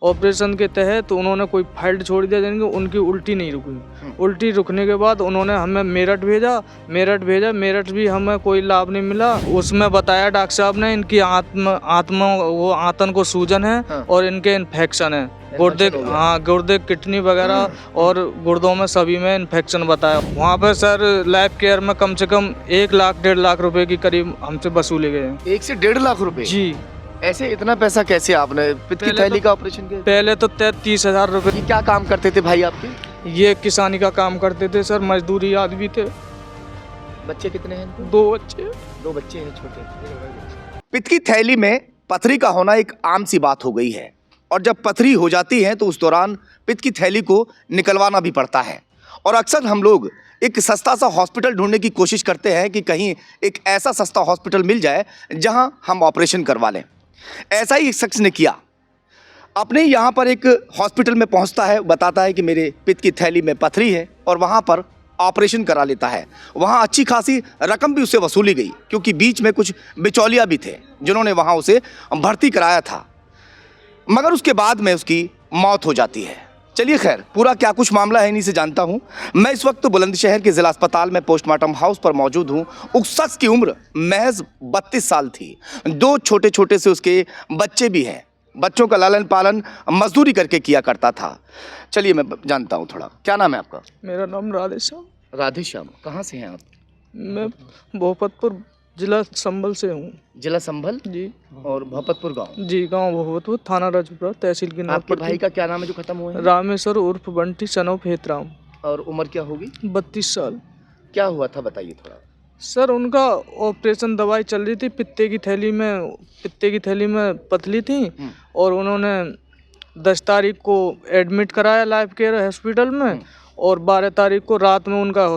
Operation के तहत उन्होंने कोई फाल्ट छोड़ दिया, यानी कि उनकी उल्टी नहीं रुकी। उल्टी रुकने के बाद उन्होंने हमें मेरठ भेजा। मेरठ भी हमें कोई लाभ नहीं मिला। उसमें बताया डॉक्टर साहब ने इनकी आंतन को सूजन है और इनके इन्फेक्शन है गुर्दे किडनी वगैरह और गुर्दों में सभी में इन्फेक्शन बताया। वहाँ पे सर लाइफ केयर में कम से कम 1 लाख 1.5 लाख रुपए की करीब हमसे वसूले गए। 1 से 1.5 लाख रुपए? जी। ऐसे इतना पैसा कैसे आपने पित्त की थैली का ऑपरेशन किया? पहले तो 30,000 रुपए। क्या काम करते थे भाई आपके? ये किसानी का काम करते थे सर, मजदूरी आदमी थे। बच्चे कितने हैं? 2 बच्चे। 2 बच्चे हैं छोटे। पित्त की थैली में पथरी का होना एक आम सी बात हो गई है, और जब पथरी हो जाती है तो उस दौरान पित्त की थैली को निकलवाना भी पड़ता है। और अक्सर हम लोग एक सस्ता सा हॉस्पिटल ढूंढने की कोशिश करते हैं कि कहीं एक ऐसा सस्ता हॉस्पिटल मिल जाए जहां हम ऑपरेशन करवा लें। ऐसा ही एक शख्स ने किया। अपने यहाँ पर एक हॉस्पिटल में पहुँचता है, बताता है कि मेरे पित्त की थैली में पथरी है, और वहाँ पर ऑपरेशन करा लेता है। वहाँ अच्छी खासी रकम भी उससे वसूली गई, क्योंकि बीच में कुछ बिचौलिया भी थे जिन्होंने वहाँ उसे भर्ती कराया था, मगर उसके बाद में उसकी मौत हो जाती है। चलिए खैर, पूरा क्या कुछ मामला है इन्हीं से जानता हूँ। मैं इस वक्त बुलंदशहर के जिला अस्पताल में पोस्टमार्टम हाउस पर मौजूद हूँ। उस शख्स की उम्र महज 32 साल थी। 2 छोटे छोटे से उसके बच्चे भी हैं। बच्चों का लालन पालन मजदूरी करके किया करता था। चलिए मैं जानता हूँ थोड़ा। क्या नाम है आपका? मेरा नाम राधेश्याम। राधेश्याम, कहाँ से हैं आप? मैं भोपतपुर जिला संभल से हूँ। जिला संभल जी। और भोपतपुर गांव? जी, गांव भोपतपुर, थाना राजपुरा, तहसील की। आपके भाई का क्या नाम है जो खत्म हुए हैं? रामेश्वर उर्फ बंटी सनोफ हेतराम। और उम्र क्या होगी? 32 साल। क्या हुआ था बताइए थोड़ा। सर उनका ऑपरेशन, दवाई चल रही थी, पित्ते की थैली में पथली थी, और उन्होंने 10 तारीख को एडमिट कराया लाइफ केयर हॉस्पिटल में, और 12 तारीख को रात में उनका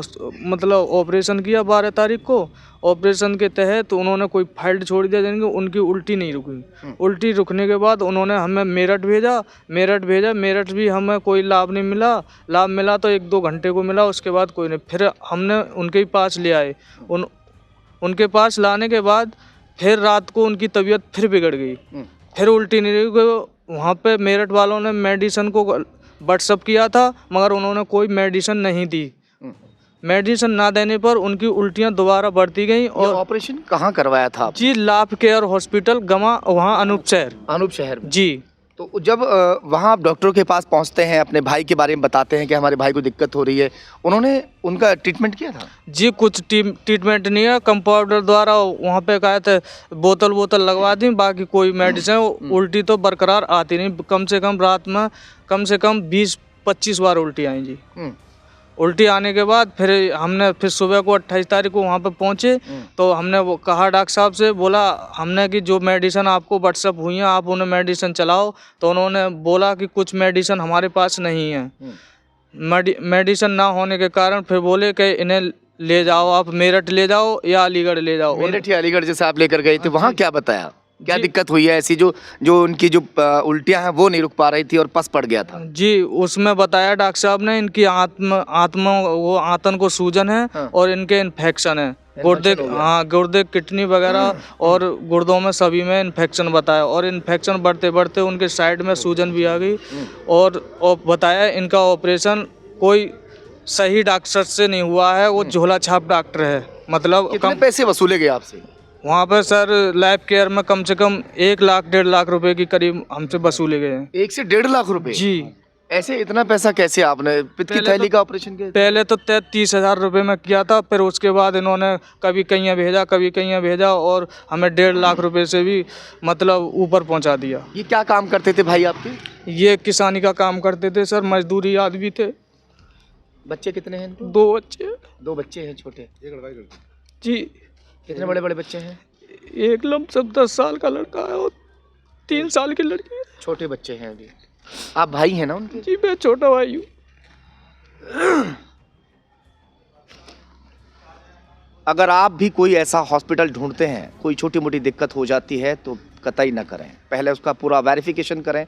मतलब ऑपरेशन किया। 12 तारीख को ऑपरेशन के तहत उन्होंने कोई फाल्ट छोड़ दिया, यानी कि उनकी उल्टी नहीं रुकी। उल्टी रुकने के बाद उन्होंने हमें मेरठ भेजा। मेरठ भी हमें कोई लाभ नहीं मिला। लाभ मिला तो 1-2 घंटे को मिला, उसके बाद कोई नहीं। फिर हमने उनके पास ले आए। उनके पास लाने के बाद फिर रात को उनकी तबीयत फिर बिगड़ गई, फिर उल्टी नहीं रुकी। वहाँ पे मेरठ वालों ने मेडिसिन को व्हाट्सअप किया था, मगर उन्होंने कोई मेडिसिन नहीं दी। मेडिसिन ना देने पर उनकी उल्टियां दोबारा बढ़ती गईं। और ऑपरेशन कहाँ करवाया था? जी, लाइफ केयर हॉस्पिटल गमा, वहाँ अनूप शहर जी। तो जब वहाँ आप डॉक्टरों के पास पहुँचते हैं, अपने भाई के बारे में बताते हैं कि हमारे भाई को दिक्कत हो रही है, उन्होंने उनका ट्रीटमेंट किया था? जी, कुछ ट्रीटमेंट नहीं है। कंपाउंडर द्वारा वहाँ पे कहा थे बोतल लगवा दी, बाकी कोई मेडिसिन। उल्टी तो बरकरार आती नहीं। कम से कम रात में कम से कम 20-25 बार उल्टी आई जी। उल्टी आने के बाद फिर सुबह को 28 तारीख को वहाँ पे पहुँचे, तो हमने वो कहा डॉक्टर साहब से, बोला हमने कि जो मेडिसिन आपको व्हाट्सअप हुई हैं आप उन्हें मेडिसिन चलाओ। तो उन्होंने बोला कि कुछ मेडिसिन हमारे पास नहीं है। मेडिसिन ना होने के कारण फिर बोले कि इन्हें ले जाओ, आप मेरठ ले जाओ या अलीगढ़ ले जाओ। मेरठ या अलीगढ़ जैसे आप लेकर गए थे, वहाँ क्या बताया? क्या दिक्कत हुई है ऐसी जो उनकी जो उल्टियां हैं वो नहीं रुक पा रही थी और पस पड़ गया था? जी, उसमें बताया डॉक्टर साहब ने इनकी आंतन को सूजन है और इनके इन्फेक्शन है गुर्दे किडनी वगैरह और गुर्दों में सभी में इन्फेक्शन बताया। और इन्फेक्शन बढ़ते बढ़ते उनके साइड में सूजन भी आ गई। और बताया इनका ऑपरेशन कोई सही डॉक्टर से नहीं हुआ है, वो झोला छाप डॉक्टर है। मतलब कितने पैसे वसूले गए आपसे? वहाँ पर सर लाइफ केयर में कम से कम 1 लाख 1.5 लाख रुपए की करीब हमसे वसूले गए। 1 से 1.5 लाख रुपए? जी। ऐसे इतना पैसा कैसे आपने पित्त की थैली का ऑपरेशन किया? पहले तो 30,000 रुपये में किया था, फिर उसके बाद इन्होंने कभी कहीं भेजा और हमें 1.5 लाख रुपए से भी मतलब ऊपर पहुँचा दिया। ये क्या काम करते थे भाई आपके? ये किसानी का काम करते थे सर, मजदूरी आदमी थे। बच्चे कितने हैं? 2 बच्चे। 2 बच्चे हैं छोटे? जी। कितने बड़े बच्चे हैं? एक लमसम 10 साल का लड़का है और 3 साल की लड़की है। छोटे बच्चे हैं अभी। आप भाई हैं ना उनके? जी, मैं छोटा भाई हूँ। अगर आप भी कोई ऐसा हॉस्पिटल ढूंढते हैं, कोई छोटी मोटी दिक्कत हो जाती है, तो कतई ना करें। पहले उसका पूरा वेरिफिकेशन करें,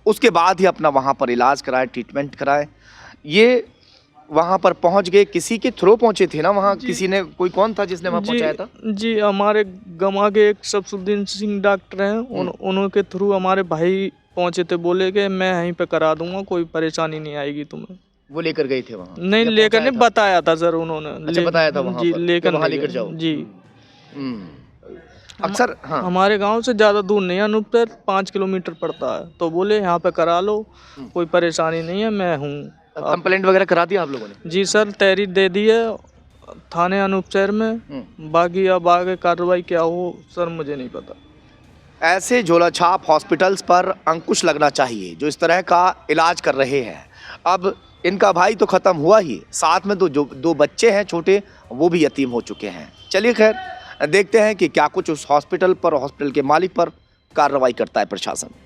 उसके बाद ही अपना वहाँ पर इलाज कराएं, ट्रीटमेंट कराएं। ये वहाँ पर पहुँच गए, किसी के थ्रू पहुँचे थे ना वहाँ? किसी ने, कोई कौन था जिसने वहाँ पहुँचाया था? जी, हमारे गमा के एक शमसुद्दीन सिंह डॉक्टर हैं, उनके थ्रू हमारे भाई पहुंचे थे, बोले कि मैं यहीं पे करा दूंगा, कोई परेशानी नहीं आएगी तुम्हें। वो लेकर गए थे वहाँ? नहीं या लेकर नहीं, पहुंचाया था? बताया था सर उन्होंने। अच्छा, बताया था वहाँ जी पर, लेकर कि वहाँ नहीं लेकर गए। जाओ। जी अक्सर हाँ, हमारे गांव से ज़्यादा दूर नहीं है अनूपसर, 5 किलोमीटर पड़ता है। तो बोले यहाँ पे करा लो, कोई परेशानी नहीं है, मैं हूँ। कंप्लेंट वगैरह करा दिया आप लोगों ने? जी सर, तहरीर दे दी है थाने अनूपसर में। बाकी अब आगे कार्रवाई क्या हो सर मुझे नहीं पता। ऐसे झोलाछाप हॉस्पिटल्स पर अंकुश लगना चाहिए जो इस तरह का इलाज कर रहे हैं। अब इनका भाई तो खत्म हुआ ही, साथ में जो दो बच्चे हैं छोटे, वो भी यतीम हो चुके हैं। चलिए खैर, देखते हैं कि क्या कुछ उस हॉस्पिटल पर, हॉस्पिटल के मालिक पर कार्रवाई करता है प्रशासन।